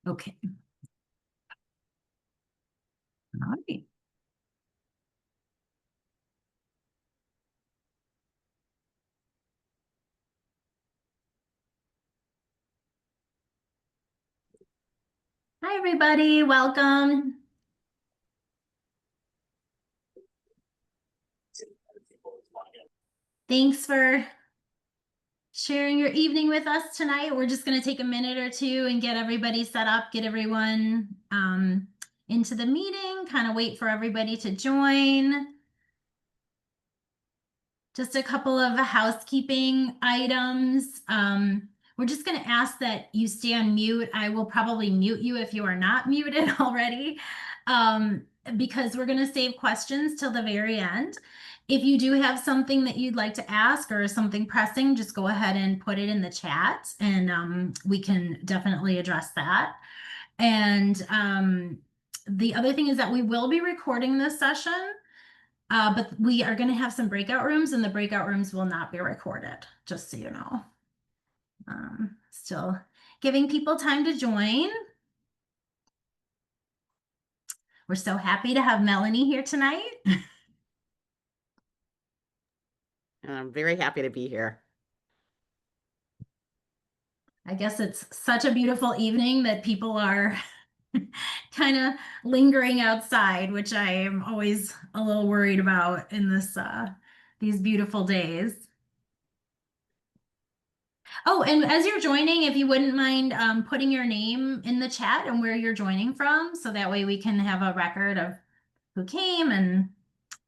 Okay. All right. Hi, everybody. Welcome. Thanks for sharing your evening with us tonight. We're just going to take a minute or two and get everybody set up, get everyone into the meeting, kind of wait for everybody to join. Just a couple of housekeeping items. We're just going to ask that you stay on mute. I will probably mute you if you are not muted already, because we're going to save questions till the very end. If you do have something that you'd like to ask or something pressing, just go ahead and put it in the chat, and we can definitely address that. And the other thing is that we will be recording this session. But we are going to have some breakout rooms, and the breakout rooms will not be recorded, just so you know. Still giving people time to join. We're so happy to have Melanie here tonight. I'm very happy to be here. I guess it's such a beautiful evening that people are kind of lingering outside, which I am always a little worried about in these beautiful days. Oh, and as you're joining, if you wouldn't mind putting your name in the chat and where you're joining from, so that way we can have a record of who came, and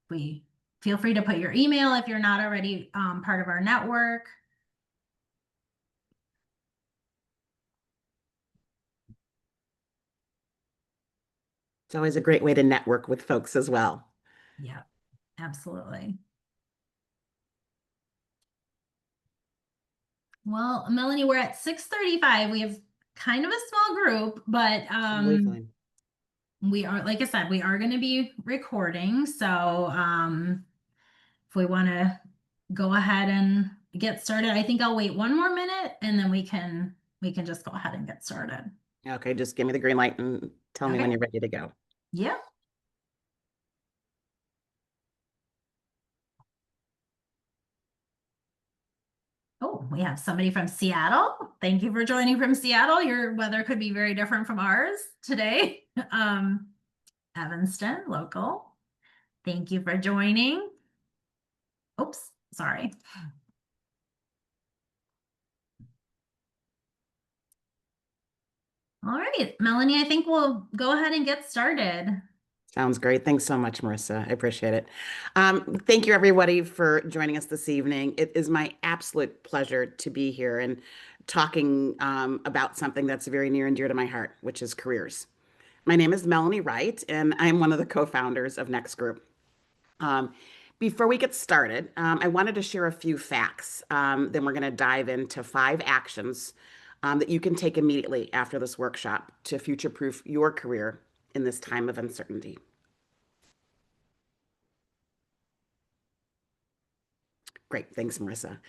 we feel free to put your email if you're not already part of our network. It's always a great way to network with folks as well. Yeah, absolutely. Well, Melanie, we're at 6:35. We have kind of a small group, but we are, like I said, we are going to be recording. So if we want to go ahead and get started, I think I'll wait one more minute, and then we can just go ahead and get started. Okay, just give me the green light and tell me when you're ready to go. Yeah. Oh, we have somebody from Seattle. Thank you for joining from Seattle. Your weather could be very different from ours today. Evanston, local. Thank you for joining. Oops, sorry. All right, Melanie, I think we'll go ahead and get started. Sounds great. Thanks so much, Marissa. I appreciate it. Thank you, everybody, for joining us this evening. It is my absolute pleasure to be here and talking about something that's very near and dear to my heart, which is careers. My name is Melanie Wright, and I'm one of the co-founders of Next Group. Before we get started, I wanted to share a few facts. Then we're going to dive into 5 actions that you can take immediately after this workshop to future-proof your career in this time of uncertainty. Great. Thanks, Marissa.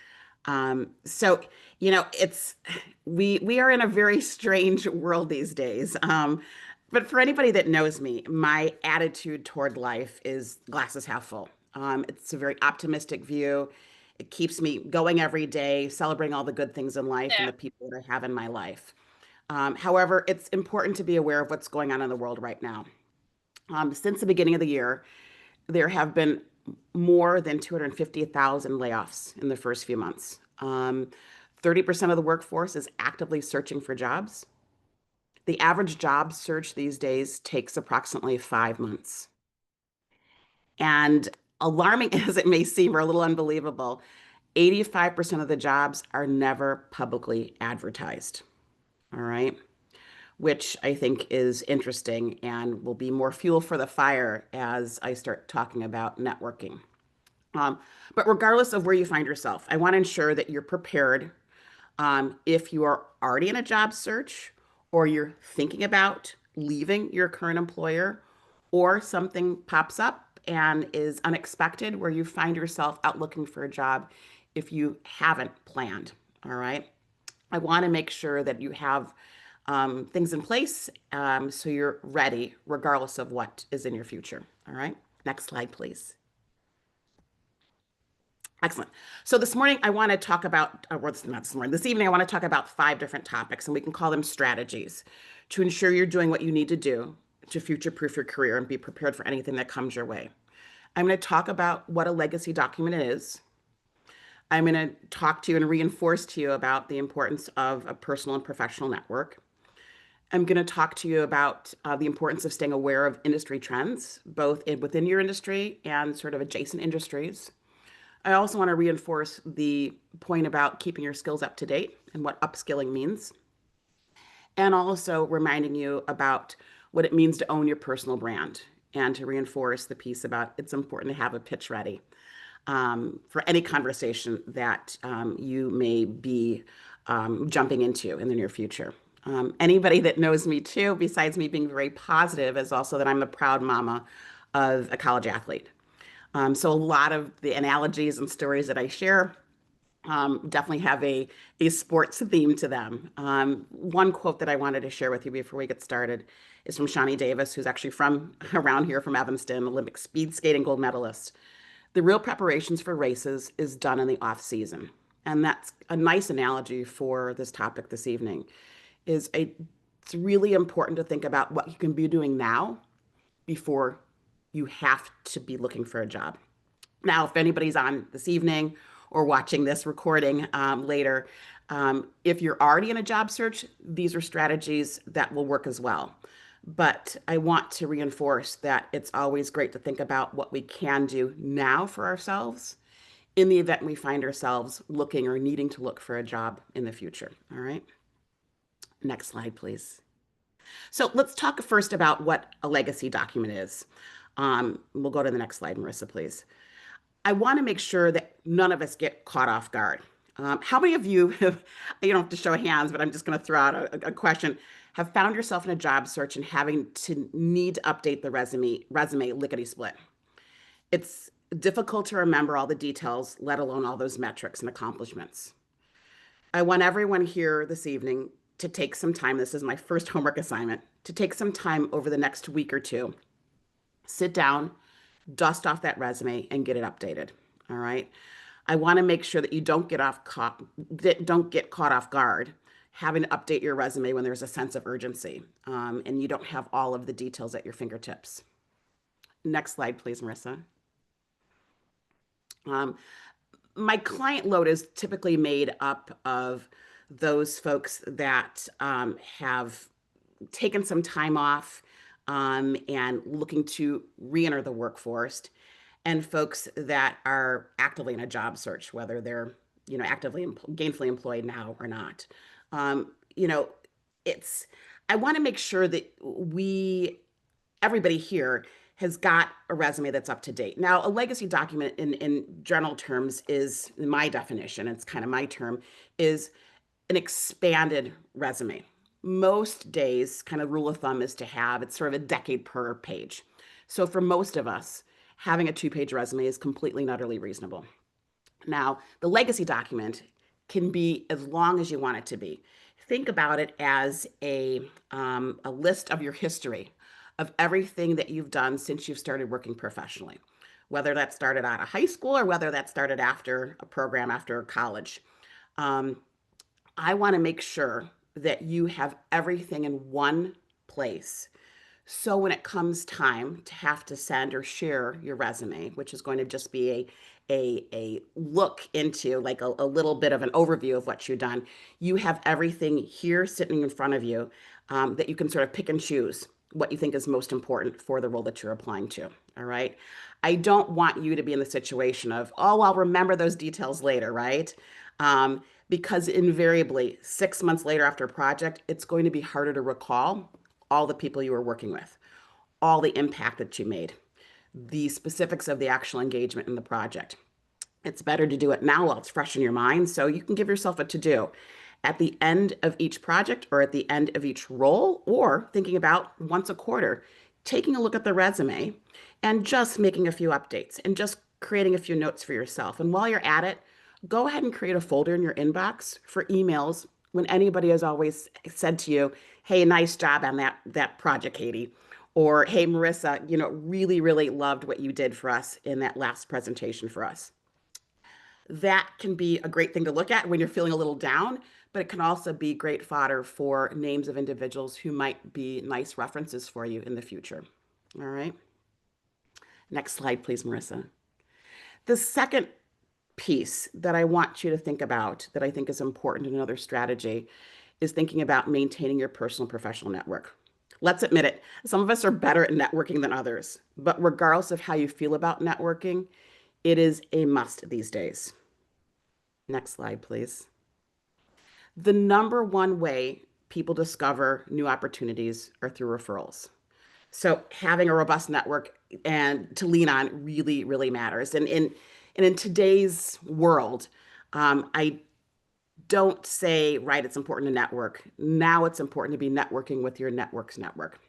So, we are in a very strange world these days. But for anybody that knows me, my attitude toward life is glasses half full. It's a very optimistic view. It keeps me going every day, celebrating all the good things in life and the people that I have in my life. However, it's important to be aware of what's going on in the world right now. Since the beginning of the year, there have been more than 250,000 layoffs in the first few months. 30% of the workforce is actively searching for jobs. The average job search these days takes approximately 5 months. And alarming as it may seem, or a little unbelievable, 85% of the jobs are never publicly advertised. All right. Which I think is interesting and will be more fuel for the fire as I start talking about networking. But regardless of where you find yourself, I want to ensure that you're prepared if you are already in a job search or you're thinking about leaving your current employer or something pops up and is unexpected where you find yourself out looking for a job if you haven't planned. All right. I want to make sure that you have things in place so you're ready regardless of what is in your future. All right. Next slide, please. Excellent. So this morning I want to talk about, or not this morning, this evening I want to talk about 5 different topics, and we can call them strategies to ensure you're doing what you need to do to future-proof your career and be prepared for anything that comes your way. I'm going to talk about what a legacy document is. I'm going to talk to you and reinforce to you about the importance of a personal and professional network. I'm going to talk to you about the importance of staying aware of industry trends, both within your industry and sort of adjacent industries. I also want to reinforce the point about keeping your skills up to date and what upskilling means, and also reminding you about what it means to own your personal brand and to reinforce the piece about it's important to have a pitch ready for any conversation that you may be jumping into in the near future. Anybody that knows me too, besides me being very positive, is also that I'm a proud mama of a college athlete. So a lot of the analogies and stories that I share definitely have a sports theme to them. One quote that I wanted to share with you before we get started is from Shawnee Davis, who's actually from around here from Evanston, Olympic speed skating gold medalist. The real preparations for races is done in the off season. And that's a nice analogy for this topic this evening. It's really important to think about what you can be doing now before you have to be looking for a job. Now, if anybody's on this evening or watching this recording later, if you're already in a job search, these are strategies that will work as well. But I want to reinforce that it's always great to think about what we can do now for ourselves in the event we find ourselves looking or needing to look for a job in the future. All right. Next slide, please. So let's talk first about what a legacy document is. We'll go to the next slide, Marissa, please. I want to make sure that none of us get caught off guard. How many of you have, you don't have to show hands, but I'm just going to throw out a question, have found yourself in a job search and having to need to update the resume lickety split? It's difficult to remember all the details, let alone all those metrics and accomplishments. I want everyone here this evening to take some time. This is my first homework assignment, to take some time over the next week or two, sit down, dust off that resume and get it updated. All right. I want to make sure that you don't get caught off guard having to update your resume when there's a sense of urgency and you don't have all of the details at your fingertips. Next slide, please, Marissa. My client load is typically made up of those folks that have taken some time off and looking to re-enter the workforce, and folks that are actively in a job search, whether they're actively gainfully employed now or not. Um, you know, it's I want to make sure that everybody here has got a resume that's up to date. Now, a legacy document in general terms is, in my definition, it's kind of my term, is an expanded resume. Most days, kind of rule of thumb is to have, it's sort of a decade per page. So for most of us, having a 2-page resume is completely and utterly reasonable. Now, the legacy document can be as long as you want it to be. Think about it as a list of your history of everything that you've done since you've started working professionally, whether that started out of high school or whether that started after a program after college. I want to make sure that you have everything in one place. So when it comes time to have to send or share your resume, which is going to just be a look into like a little bit of an overview of what you've done, you have everything here sitting in front of you that you can sort of pick and choose what you think is most important for the role that you're applying to. All right. I don't want you to be in the situation of, oh, I'll remember those details later, right? Because invariably, 6 months later after a project, it's going to be harder to recall all the people you were working with, all the impact that you made, the specifics of the actual engagement in the project. It's better to do it now while it's fresh in your mind so you can give yourself a to-do at the end of each project or at the end of each role, or thinking about once a quarter, taking a look at the resume and just making a few updates and just creating a few notes for yourself. And while you're at it, go ahead and create a folder in your inbox for emails when anybody has always said to you, "Hey, nice job on that project, Katie," or "Hey, Marissa, really, really loved what you did for us in that last presentation for us." That can be a great thing to look at when you're feeling a little down, but it can also be great fodder for names of individuals who might be nice references for you in the future. All right. Next slide, please, Marissa. The second piece that I want you to think about that I think is important in another strategy is thinking about maintaining your personal and professional network. Let's admit it, some of us are better at networking than others, but regardless of how you feel about networking, it is a must these days. Next slide, please. The number one way people discover new opportunities are through referrals. So having a robust network and to lean on really, really matters. And in today's world, I don't say, right, it's important to network. Now it's important to be networking with your network's network.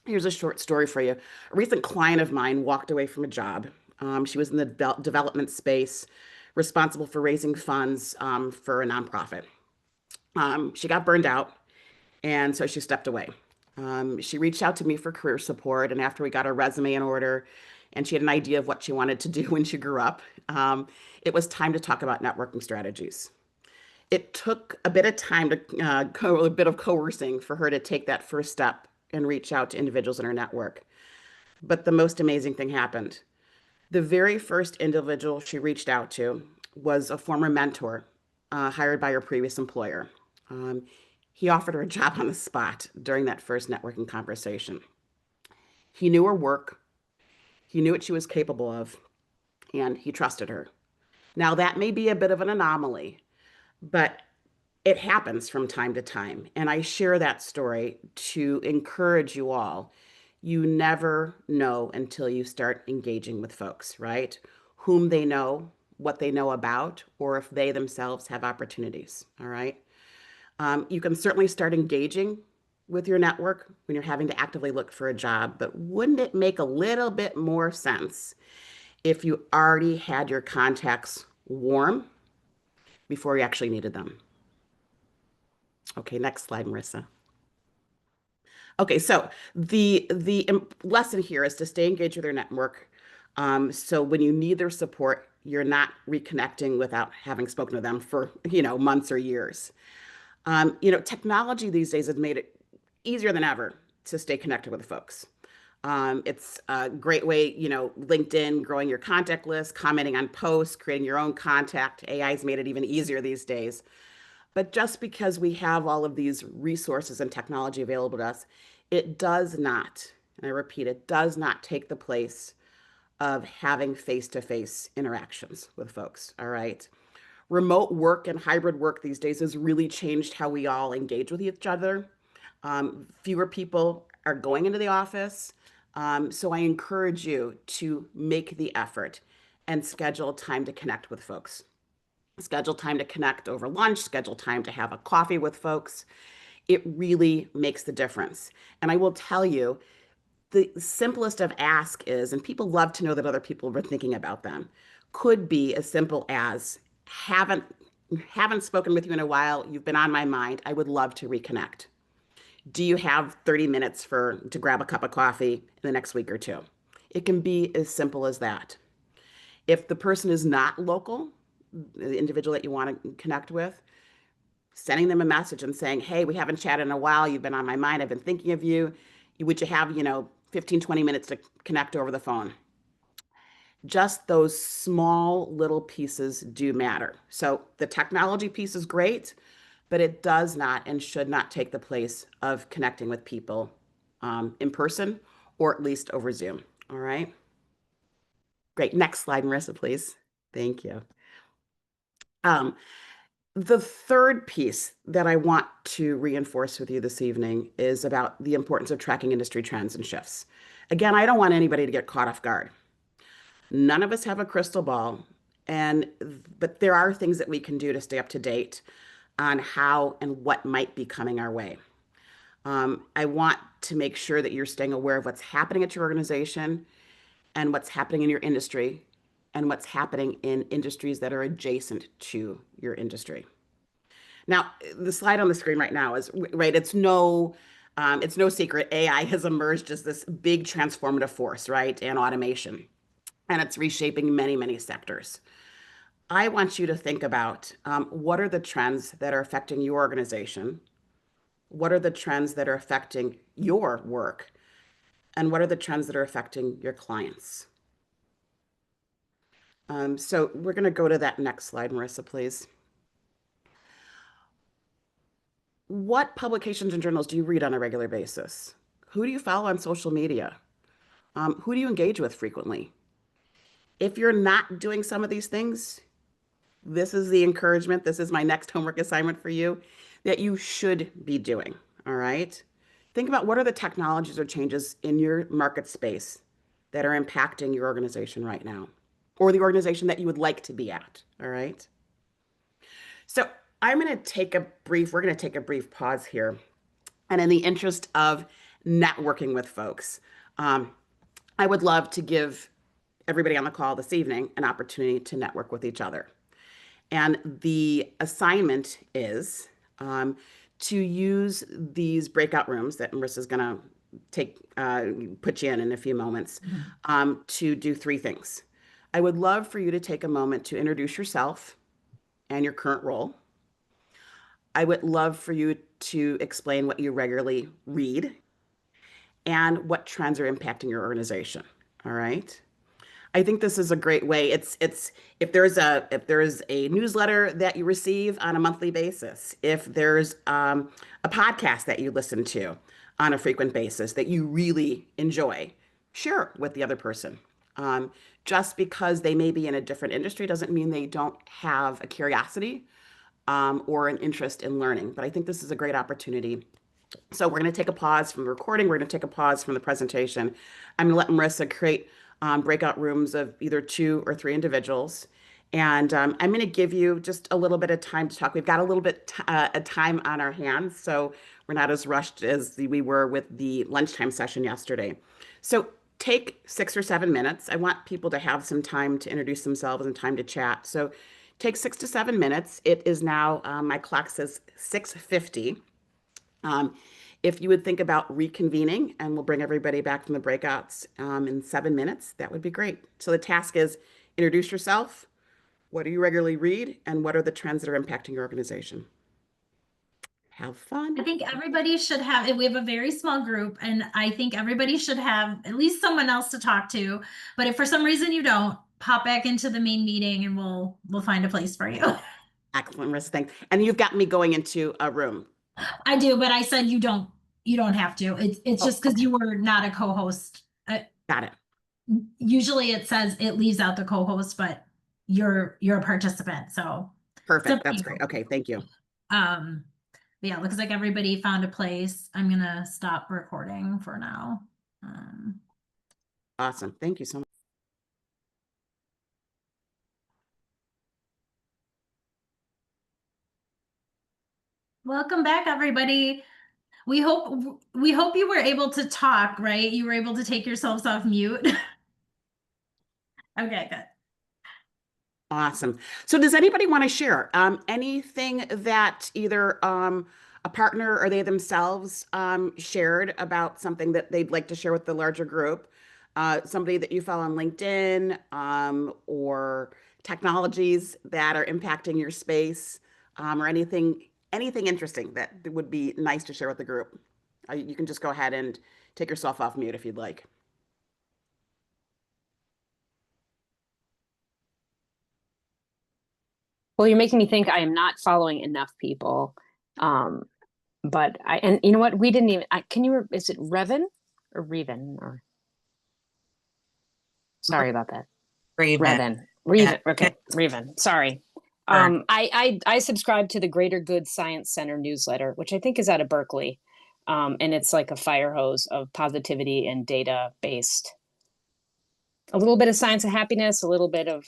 Here's a short story for you. A recent client of mine walked away from a job. She was in the development space, responsible for raising funds for a nonprofit. She got burned out, and so she stepped away. She reached out to me for career support, and after we got her resume in order, and she had an idea of what she wanted to do when she grew up, it was time to talk about networking strategies. It took a bit of time to a bit of coercing for her to take that first step and reach out to individuals in her network. But the most amazing thing happened. The very first individual she reached out to was a former mentor hired by her previous employer. Um, he offered her a job on the spot during that first networking conversation. He knew her work, he knew what she was capable of, and he trusted her. Now, that may be a bit of an anomaly, but it happens from time to time. And I share that story to encourage you all. You never know until you start engaging with folks, right? Whom they know, what they know about, or if they themselves have opportunities. All right. You can certainly start engaging with your network when you're having to actively look for a job, but wouldn't it make a little bit more sense if you already had your contacts warm before you actually needed them? Okay, next slide, Marissa. Okay, so the lesson here is to stay engaged with your network. So when you need their support, you're not reconnecting without having spoken to them for, months or years. Technology these days has made it easier than ever to stay connected with folks. It's a great way, LinkedIn, growing your contact list, commenting on posts, creating your own contact. AI's made it even easier these days. But just because we have all of these resources and technology available to us, it does not, and I repeat, it does not take the place of having face-to-face interactions with folks. All right. Remote work and hybrid work these days has really changed how we all engage with each other. Fewer people are going into the office. So I encourage you to make the effort and schedule time to connect with folks. Schedule time to connect over lunch, schedule time to have a coffee with folks. It really makes the difference. And I will tell you, the simplest of ask is, and people love to know that other people were thinking about them, could be as simple as haven't spoken with you in a while. You've been on my mind. I would love to reconnect. Do you have 30 minutes to grab a cup of coffee in the next week or two? It can be as simple as that. If the person is not local, the individual that you want to connect with, sending them a message and saying, "Hey, we haven't chatted in a while. You've been on my mind. I've been thinking of you. Would you have, 15, 20 minutes to connect over the phone?" Just those small little pieces do matter. So the technology piece is great, but it does not and should not take the place of connecting with people in person or at least over Zoom. All right. Great. Next slide, Marissa, please. Thank you. Um, the third piece that I want to reinforce with you this evening is about the importance of tracking industry trends and shifts. Again, I don't want anybody to get caught off guard. None of us have a crystal ball, and but there are things that we can do to stay up to date on how and what might be coming our way. I want to make sure that you're staying aware of what's happening at your organization and what's happening in your industry and what's happening in industries that are adjacent to your industry. Now, the slide on the screen right now is right. It's no secret. AI has emerged as this big transformative force, right? And automation, and it's reshaping many, many sectors. I want you to think about what are the trends that are affecting your organization? What are the trends that are affecting your work? And what are the trends that are affecting your clients? So we're going to go to that next slide, Marissa, please. What publications and journals do you read on a regular basis? Who do you follow on social media? Who do you engage with frequently? If you're not doing some of these things, this is the encouragement. This is my next homework assignment for you that you should be doing. All right. Think about what are the technologies or changes in your market space that are impacting your organization right now, or the organization that you would like to be at. All right. So we're going to take a brief pause here. And in the interest of networking with folks, um, I would love to give everybody on the call this evening an opportunity to network with each other. And the assignment is to use these breakout rooms that Marissa's going to put you in a few moments, to do three things. I would love for you to take a moment to introduce yourself and your current role. I would love for you to explain what you regularly read and what trends are impacting your organization. All right. I think this is a great way. It's if there's a newsletter that you receive on a monthly basis, if there's a podcast that you listen to on a frequent basis that you really enjoy, share with the other person. Um, just because they may be in a different industry doesn't mean they don't have a curiosity or an interest in learning. But I think this is a great opportunity. So we're going to take a pause from the recording. We're going to take a pause from the presentation. I'm going to let Marissa create breakout rooms of either 2 or 3 individuals. And I'm going to give you just a little bit of time to talk. We've got a little bit of time on our hands, so we're not as rushed as we were with the lunchtime session yesterday. So take 6 or 7 minutes. I want people to have some time to introduce themselves and time to chat. So take 6 to 7 minutes. It is now, my clock says 6:50. Um, if you would think about reconvening, and we'll bring everybody back from the breakouts in 7 minutes, that would be great. So the task is introduce yourself. What do you regularly read? And what are the trends that are impacting your organization? Have I fun. think everybody should have, we have a very small group, and I think everybody should have at least someone else to talk to. But if for some reason you don't, pop back into the main meeting and we'll find a place for you. Excellent, Marissa. Thanks. And you've got me going into a room. I do, but I said you don't have to. It's Oh, just because okay. you were not a co-host. Got it. Usually it says it leaves out the co-host, but you're a participant, so it's up Perfect. to That's you. great. Okay. Thank you. Um, but yeah, it looks like everybody found a place. I'm gonna stop recording for now. Um, Awesome. Thank you so much. Welcome back, everybody. We hope you were able to talk, right? You were able to take yourselves off mute. Okay, good. Awesome. So does anybody want to share anything that either a partner or they themselves shared about something that they'd like to share with the larger group? Somebody that you follow on LinkedIn, or technologies that are impacting your space, or anything interesting that would be nice to share with the group. You can just go ahead and take yourself off mute if you'd like. Well, you're making me think I am not following enough people. Um, but and you know what? We didn't even, is it Revan or Reven or, sorry about that. Raven. Reven. Okay. Reven. Sorry. Sure. I subscribe to the Greater Good Science Center newsletter, which I think is out of Berkeley. And it's like a fire hose of positivity and data based, a little bit of science of happiness, a little bit of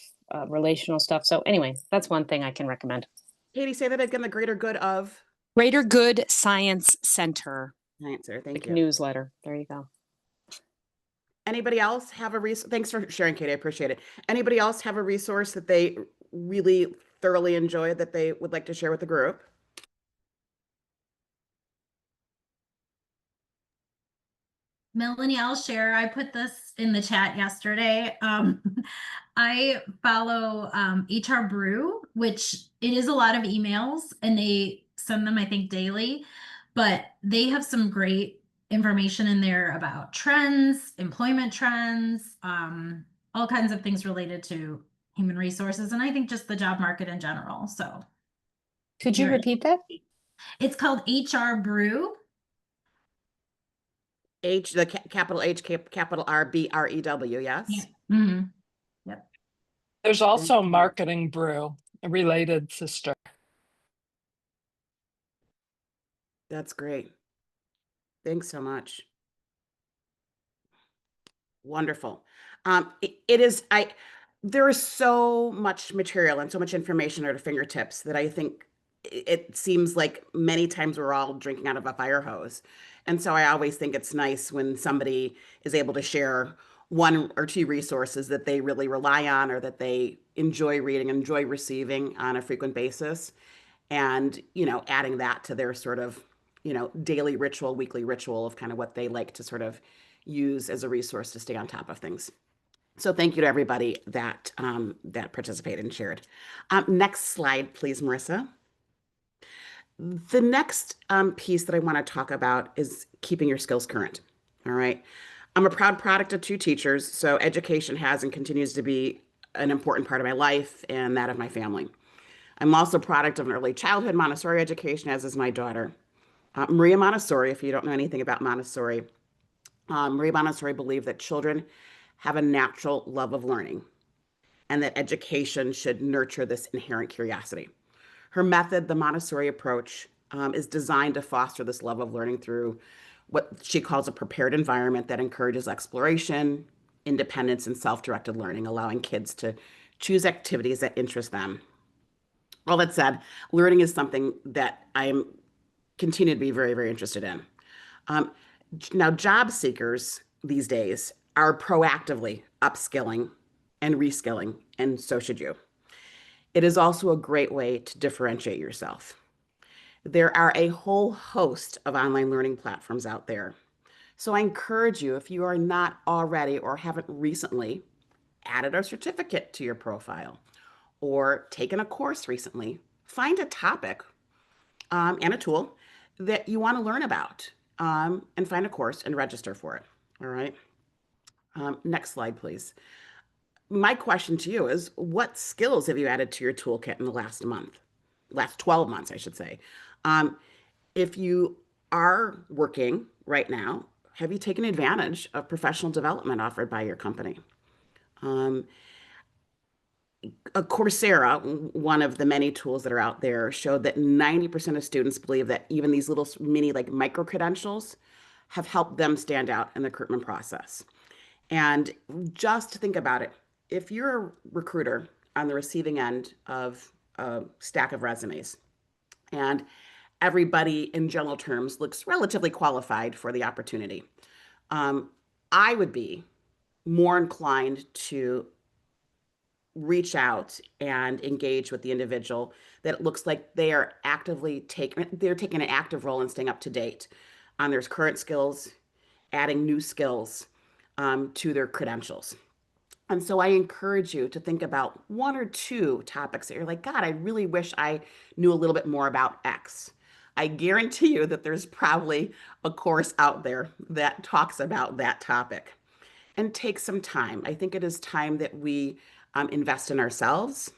relational stuff. So anyway, that's one thing I can recommend. Katie, say that again, the greater good of Greater Good Science Center. answer. Thank Like you. newsletter. There you go. Anybody else have a resource? Thanks for sharing, Katie. I appreciate it. Anybody else have a resource that they really thoroughly enjoyed that they would like to share with the group? Melanie, I'll share. I put this in the chat yesterday. I follow HR Brew, which it is a lot of emails and they send them, I think, daily, but they have some great information in there about trends, employment trends, all kinds of things related to human resources, and I think just the job market in general. So Could you here, repeat that? it's called HR Brew. Capital H, capital R, B, R, E, W, Yeah. yes? Mhm. Yep. There's Thank also you. Marketing Brew, a related sister. That's great. Thanks so much. Wonderful. It is, there is so much material and so much information at our fingertips that I think it seems like many times we're all drinking out of a fire hose. And so I always think it's nice when somebody is able to share one or two resources that they really rely on or that they enjoy reading, enjoy receiving on a frequent basis. And, adding that to their sort of, daily ritual, weekly ritual of kind of what they like to sort of use as a resource to stay on top of things. So thank you to everybody that participated and shared. Next slide, please, Marissa. The next piece that I want to talk about is keeping your skills current. All right. I'm a proud product of two teachers, so education has and continues to be an important part of my life and that of my family. I'm also a product of an early childhood Montessori education, as is my daughter. Maria Montessori, if you don't know anything about Montessori, Maria Montessori believed that children have a natural love of learning and that education should nurture this inherent curiosity. Her method, the Montessori approach, is designed to foster this love of learning through what she calls a prepared environment that encourages exploration, independence, and self-directed learning, allowing kids to choose activities that interest them. All that said, learning is something that I am continue to be very, very interested in. Um, Now, job seekers these days are proactively upskilling and reskilling, and so should you. It is also a great way to differentiate yourself. There are a whole host of online learning platforms out there. So I encourage you, if you are not already or haven't recently added a certificate to your profile or taken a course recently, find a topic and a tool that you want to learn about and find a course and register for it. All right. Next slide, please. My question to you is, what skills have you added to your toolkit in the last 12 months, I should say? Um, if you are working right now, have you taken advantage of professional development offered by your company? Um, Coursera, one of the many tools that are out there, showed that 90% of students believe that even these little mini like micro credentials have helped them stand out in the recruitment process. And just think about it. If you're a recruiter on the receiving end of a stack of resumes and everybody in general terms looks relatively qualified for the opportunity, um, I would be more inclined to reach out and engage with the individual that it looks like they're taking an active role in staying up to date on their current skills, adding new skills to their credentials. And so I encourage you to think about one or two topics that you're like, God, I really wish I knew a little bit more about X. I guarantee you that there's probably a course out there that talks about that topic. And take some time. I think it is time that we invest in ourselves.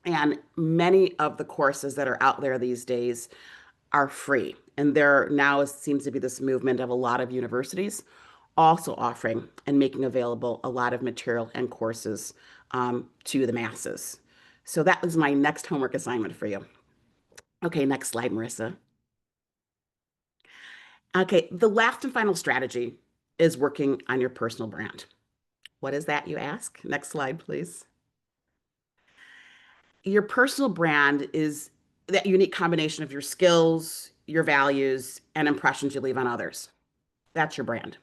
And many of the courses that are out there these days are free. And there now seems to be this movement of a lot of universities also offering and making available a lot of material and courses to the masses. So that was my next homework assignment for you. Okay, next slide, Marissa. Okay, the last and final strategy is working on your personal brand. What is that, you ask? Next slide, please. Your personal brand is that unique combination of your skills, your values, and impressions you leave on others. That's your brand.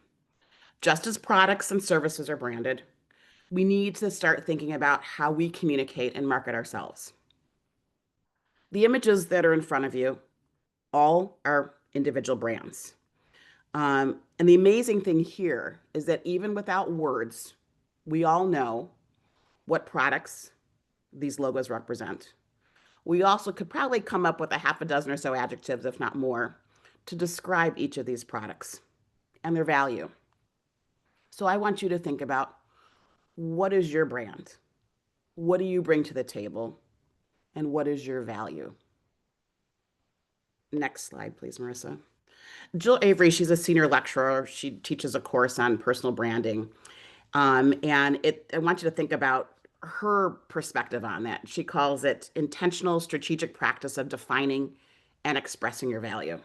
Just as products and services are branded, we need to start thinking about how we communicate and market ourselves. The images that are in front of you all are individual brands. And the amazing thing here is that even without words, we all know what products these logos represent. We also could probably come up with a half a dozen or so adjectives, if not more, to describe each of these products and their value. So I want you to think about, what is your brand? What do you bring to the table? And what is your value? Next slide, please, Marissa. Jill Avery, she's a senior lecturer. She teaches a course on personal branding. I want you to think about her perspective on that. She calls it intentional strategic practice of defining and expressing your value.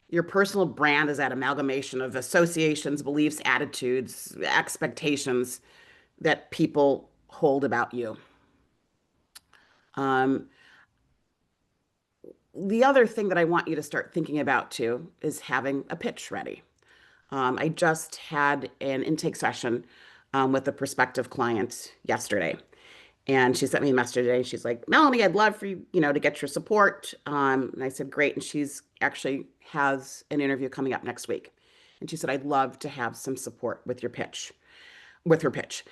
Your personal brand is that amalgamation of associations, beliefs, attitudes, expectations that people hold about you. The other thing that I want you to start thinking about too is having a pitch ready. I just had an intake session with a prospective client yesterday. And she sent me a message today. She's like, Melanie, I'd love for you, to get your support. And I said, great. And she's actually has an interview coming up next week. And she said, I'd love to have some support with your pitch, with her pitch.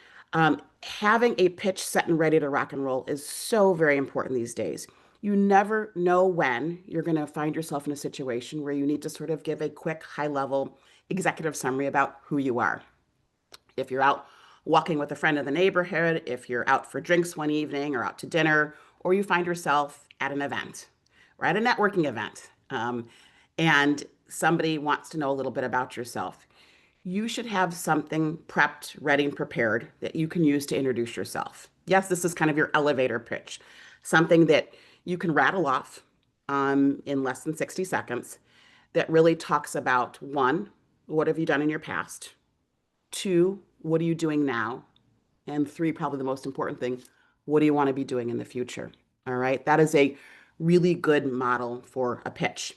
Having a pitch set and ready to rock and roll is so very important these days. You never know when you're going to find yourself in a situation where you need to sort of give a quick, high level executive summary about who you are. If you're out walking with a friend in the neighborhood, if you're out for drinks one evening or out to dinner, or you find yourself at an event or at a networking event, and somebody wants to know a little bit about yourself, you should have something prepped, ready, and prepared that you can use to introduce yourself. Yes, this is kind of your elevator pitch, something that you can rattle off in less than 60 seconds that really talks about, one, what have you done in your past? Two, what are you doing now? And three, probably the most important thing, what do you want to be doing in the future? All right, that is a really good model for a pitch.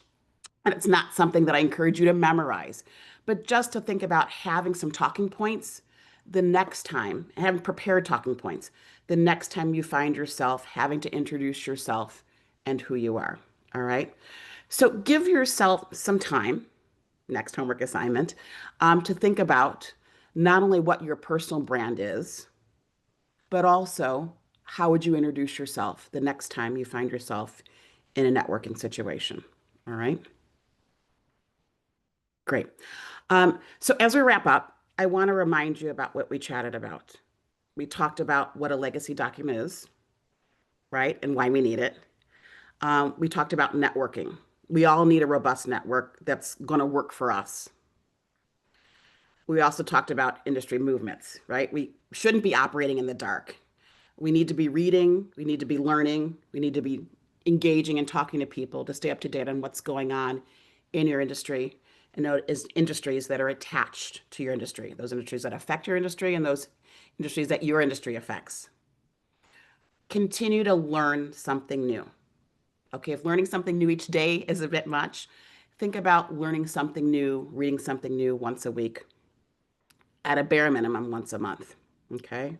And it's not something that I encourage you to memorize, but just to think about having some talking points the next time, having prepared talking points the next time you find yourself having to introduce yourself and who you are. All right. So give yourself some time, next homework assignment, to think about not only what your personal brand is, but also how would you introduce yourself the next time you find yourself in a networking situation. All right. Great. So as we wrap up, I want to remind you about what we chatted about. We talked about what a legacy document is, right? And why we need it. We talked about networking. We all need a robust network that's going to work for us. We also talked about industry movements, right? We shouldn't be operating in the dark. We need to be reading, we need to be learning, we need to be engaging and talking to people to stay up to date on what's going on in your industry and those industries that are attached to your industry, those industries that affect your industry and those industries that your industry affects. Continue to learn something new. Okay, if learning something new each day is a bit much, think about learning something new, reading something new once a week, at a bare minimum once a month. Okay.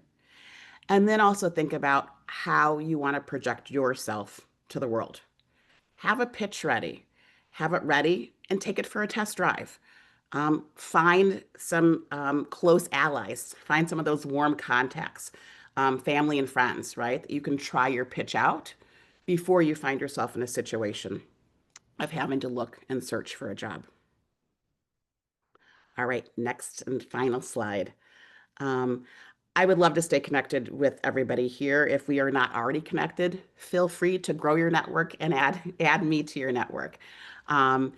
And then also think about how you want to project yourself to the world. Have a pitch ready, have it ready, and take it for a test drive. Find some close allies, find some of those warm contacts, family and friends, right? That you can try your pitch out before you find yourself in a situation of having to look and search for a job. All right, next and final slide. Um, I would love to stay connected with everybody here. If we are not already connected, feel free to grow your network and add me to your network. I'm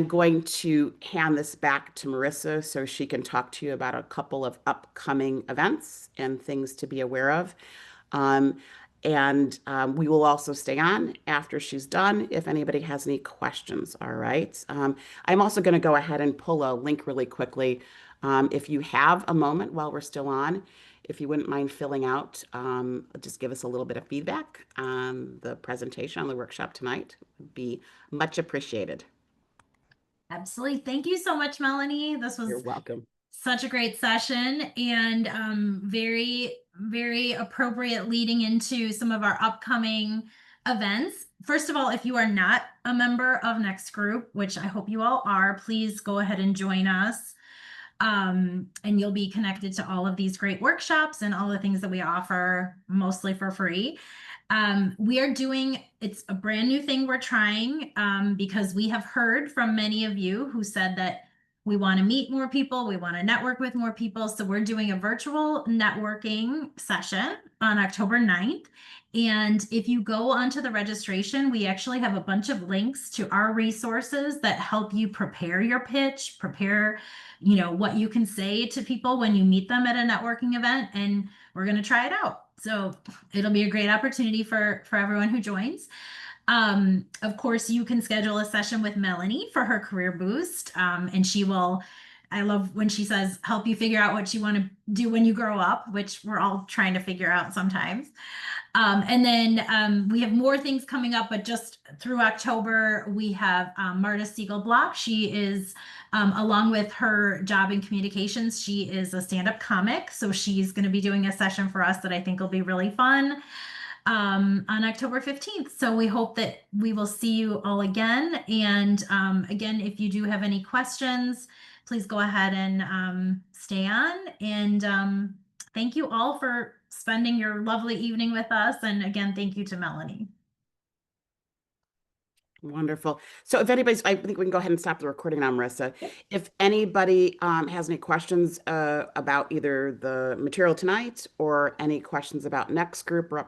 going to hand this back to Marissa so she can talk to you about a couple of upcoming events and things to be aware of. We will also stay on after she's done if anybody has any questions. All right. I'm also going to go ahead and pull a link really quickly. If you have a moment while we're still on, if you wouldn't mind filling out, just give us a little bit of feedback on the presentation on the workshop tonight, would be much appreciated. Absolutely. Thank you so much, Melanie. This was You're welcome. such a great session and very, very appropriate leading into some of our upcoming events. First of all, if you are not a member of Next Group, which I hope you all are, please go ahead and join us. And you'll be connected to all of these great workshops and all the things that we offer mostly for free. We are doing, it's a brand new thing we're trying, because we have heard from many of you who said that we want to meet more people, we want to network with more people. So we're doing a virtual networking session on October 9th. And if you go onto the registration, we actually have a bunch of links to our resources that help you prepare your pitch, prepare, you know, what you can say to people when you meet them at a networking event, and we're going to try it out. So it'll be a great opportunity for everyone who joins. Of course, you can schedule a session with Melanie for her career boost. And she will, I love when she says, help you figure out what you want to do when you grow up, which we're all trying to figure out sometimes. And then we have more things coming up, but just through October, we have Marta Siegelblock. She is, along with her job in communications, she is a stand-up comic. So she's going to be doing a session for us that I think will be really fun on October 15th. So we hope that we will see you all again. And again, if you do have any questions, please go ahead and stay on. And thank you all for spending your lovely evening with us. And again, thank you to Melanie. Wonderful. So if anybody's, I think we can go ahead and stop the recording now, Marissa. If anybody has any questions about either the material tonight or any questions about Next Group or